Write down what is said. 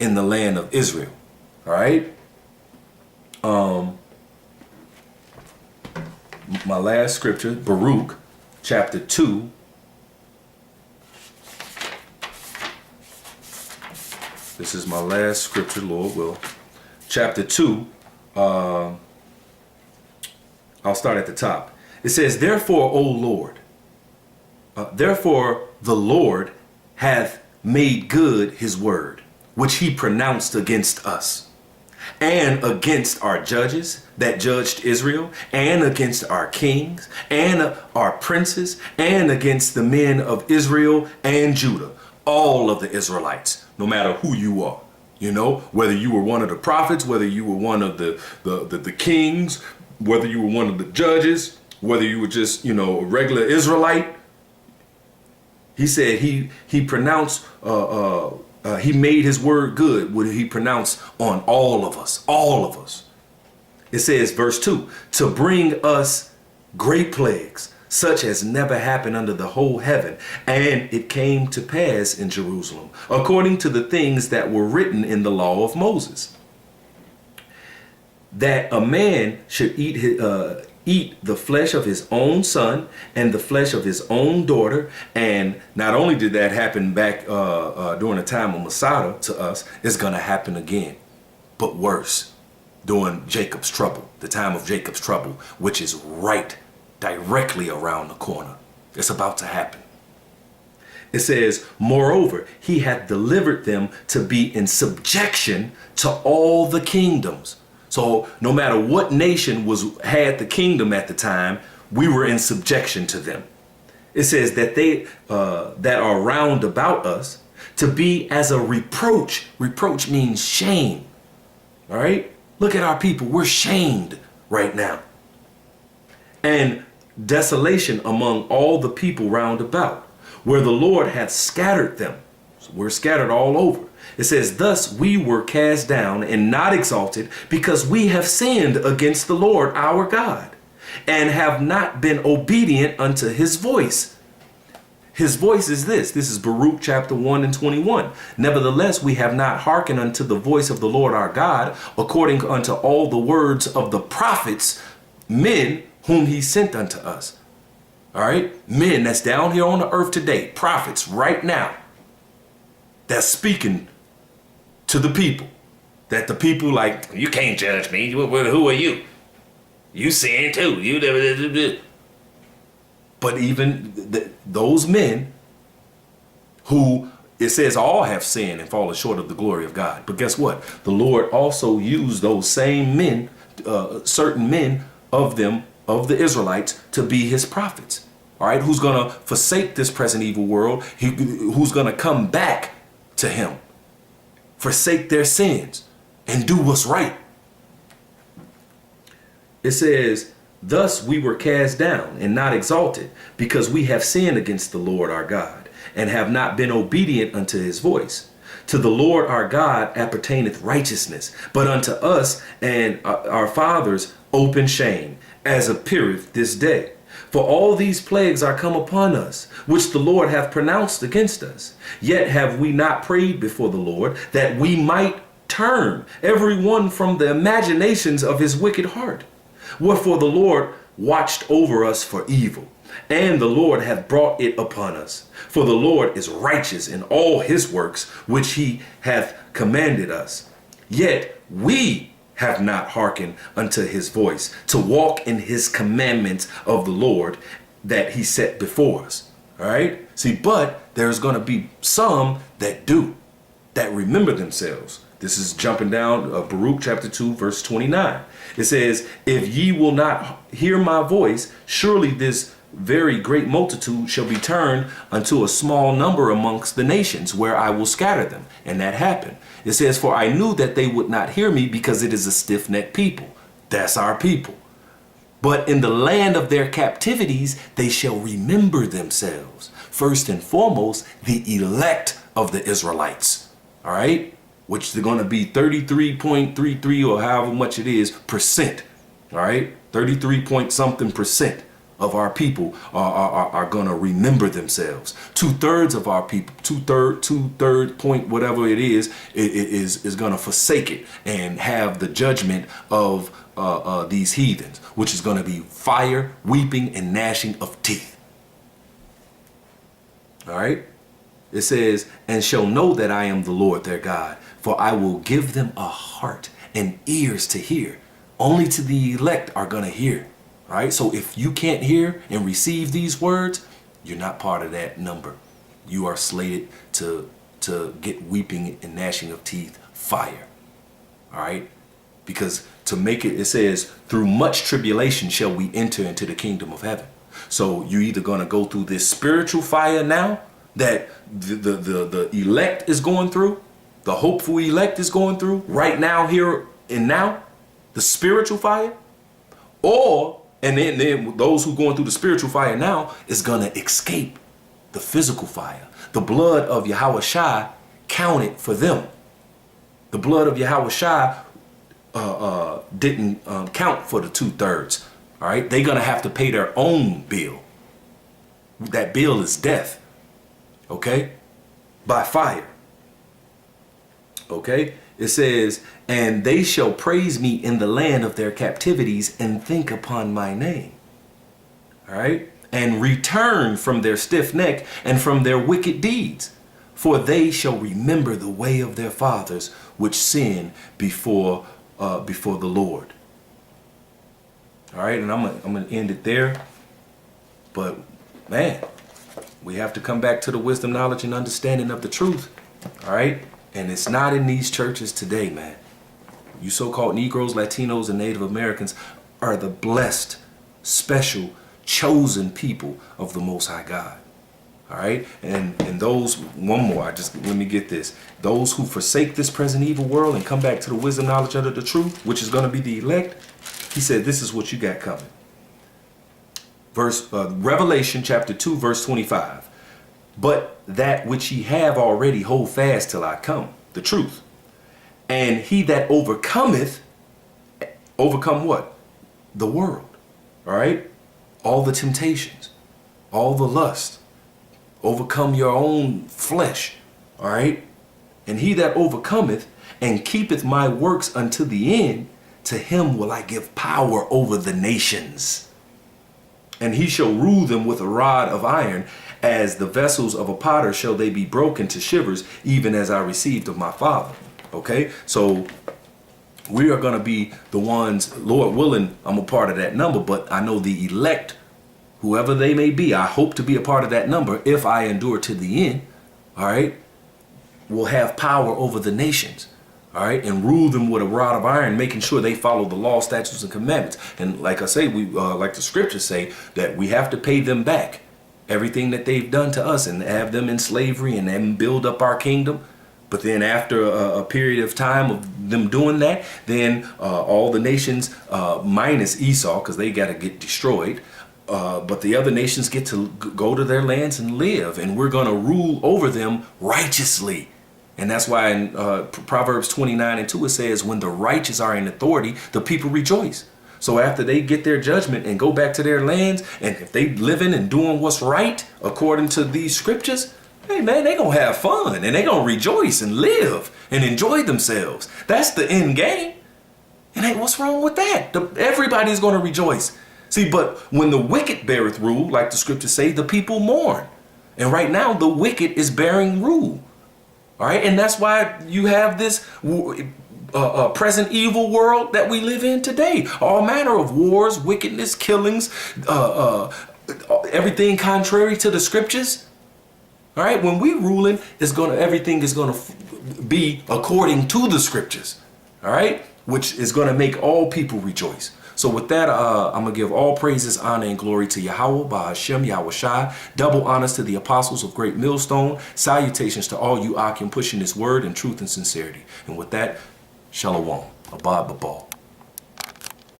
in the land of Israel. All right. My last scripture, Baruch chapter 2. This is my last scripture, Lord will. Chapter 2. I'll start at the top. It says, therefore, O Lord, therefore the Lord hath made good his word, which he pronounced against us, and against our judges that judged Israel, and against our kings, and our princes, and against the men of Israel and Judah, all of the Israelites, no matter who you are. You know, whether you were one of the prophets, whether you were one of the kings, whether you were one of the judges, whether you were just, you know, a regular Israelite. He said he pronounced, he made his word good, what he pronounced on all of us, all of us. It says, verse 2, to bring us great plagues, such as never happened under the whole heaven. And it came to pass in Jerusalem, according to the things that were written in the law of Moses, that a man should eat the flesh of his own son and the flesh of his own daughter. And not only did that happen back during the time of Masada to us, it's going to happen again, but worse, during Jacob's trouble, the time of Jacob's trouble, which is right directly around the corner. It's about to happen. It says, moreover, he hath delivered them to be in subjection to all the kingdoms. So no matter what nation had the kingdom at the time, we were in subjection to them. It says that they that are round about us to be as a reproach. Reproach means shame. All right. Look at our people. We're shamed right now. And desolation among all the people round about, where the Lord hath scattered them. So we're scattered all over. It says, thus we were cast down and not exalted, because we have sinned against the Lord our God, and have not been obedient unto his voice. His voice is this. This is Baruch chapter 1 and 21. Nevertheless, we have not hearkened unto the voice of the Lord our God, according unto all the words of the prophets, men whom he sent unto us. All right. Men that's down here on the earth today, prophets right now, that's speaking to the people, that the people like, you can't judge me. Who are you? You sin too. But even those men who, it says all have sinned and fallen short of the glory of God. But guess what? The Lord also used those same men, certain men of them, of the Israelites, to be his prophets. All right. Who's going to forsake this present evil world? Who's going to come back to him, forsake their sins, and do what's right. It says, thus we were cast down and not exalted, because we have sinned against the Lord our God, and have not been obedient unto his voice. To the Lord our God appertaineth righteousness, but unto us and our fathers open shame, as appeareth this day. For all these plagues are come upon us, which the Lord hath pronounced against us. Yet have we not prayed before the Lord, that we might turn every one from the imaginations of his wicked heart. Wherefore the Lord watched over us for evil, and the Lord hath brought it upon us. For the Lord is righteous in all his works, which he hath commanded us. Yet we have not hearkened unto his voice, to walk in his commandments of the Lord that he set before us. All right. See, but there's going to be some that do, that remember themselves. This is jumping down Baruch chapter 2, verse 29. It says, if ye will not hear my voice, surely this very great multitude shall be turned unto a small number amongst the nations, where I will scatter them. And that happened. It says, for I knew that they would not hear me, because it is a stiff-necked people. That's our people. But in the land of their captivities, they shall remember themselves. First and foremost, the elect of the Israelites. All right. Which they're going to be 33.33 or however much it is percent. All right. 33 point something percent of our people are going to remember themselves. 2/3 of our people, two-third point, whatever it is going to forsake it and have the judgment of these heathens, which is going to be fire, weeping, and gnashing of teeth. All right. It says, and shall know that I am the Lord their God, for I will give them a heart and ears to hear. Only to the elect are going to hear. All right. So if you can't hear and receive these words, you're not part of that number. You are slated to get weeping and gnashing of teeth, fire. All right. Because to make it, it says, through much tribulation shall we enter into the kingdom of heaven. So you're either going to go through this spiritual fire now that the elect is going through, the hopeful elect is going through right now, here and now, the spiritual fire, and then those who going through the spiritual fire now is going to escape the physical fire. The blood of Yahushua counted for them. The blood of Yahushua didn't count for the 2/3. All right, they're going to have to pay their own bill. That bill is death. Okay, by fire. Okay, it says, and they shall praise me in the land of their captivities and think upon my name. All right, and return from their stiff neck and from their wicked deeds, for they shall remember the way of their fathers, which sinned before the Lord. All right, and I'm gonna end it there. But man, we have to come back to the wisdom, knowledge, and understanding of the truth. All right, and it's not in these churches today, man. You so-called Negroes, Latinos, and Native Americans are the blessed, special, chosen people of the Most High God. All right, and those, one more, let me get this. Those who forsake this present evil world and come back to the wisdom, knowledge, under the truth, which is going to be the elect, he said, this is what you got coming. Revelation chapter 2, verse 25. But that which ye have already hold fast till I come, the truth. And he that overcometh, overcome what? The world. All right? All the temptations, all the lust. Overcome your own flesh. All right? And he that overcometh and keepeth my works unto the end, to him will I give power over the nations. And he shall rule them with a rod of iron, as the vessels of a potter shall they be broken to shivers, even as I received of my Father. Okay, so we are going to be the ones, Lord willing, I'm a part of that number, but I know the elect, whoever they may be, I hope to be a part of that number if I endure to the end, all right, will have power over the nations. All right, and rule them with a rod of iron, making sure they follow the law, statutes, and commandments. And like I say, we like the scriptures say, that we have to pay them back everything that they've done to us and have them in slavery and then build up our kingdom. But then after a period of time of them doing that, then all the nations, minus Esau, because they got to get destroyed, but the other nations get to go to their lands and live, and we're going to rule over them righteously. And that's why in Proverbs 29:2 it says, when the righteous are in authority, the people rejoice. So after they get their judgment and go back to their lands, and if they living and doing what's right according to these scriptures, hey man, they gonna have fun and they gonna rejoice and live and enjoy themselves. That's the end game. And hey, what's wrong with that? Everybody's gonna rejoice. See, but when the wicked beareth rule, like the scriptures say, the people mourn. And right now the wicked is bearing rule. All right, and that's why you have this present evil world that we live in today. All manner of wars, wickedness, killings, everything contrary to the scriptures. All right, when we ruling, everything is gonna be according to the scriptures. All right, which is gonna make all people rejoice. So with that, I'm going to give all praises, honor, and glory to Yahweh, Bahashem, Yahushai. Double honors to the apostles of Great Millstone. Salutations to all you Akim pushing this word in truth and sincerity. And with that, Shalom. Abad Babal.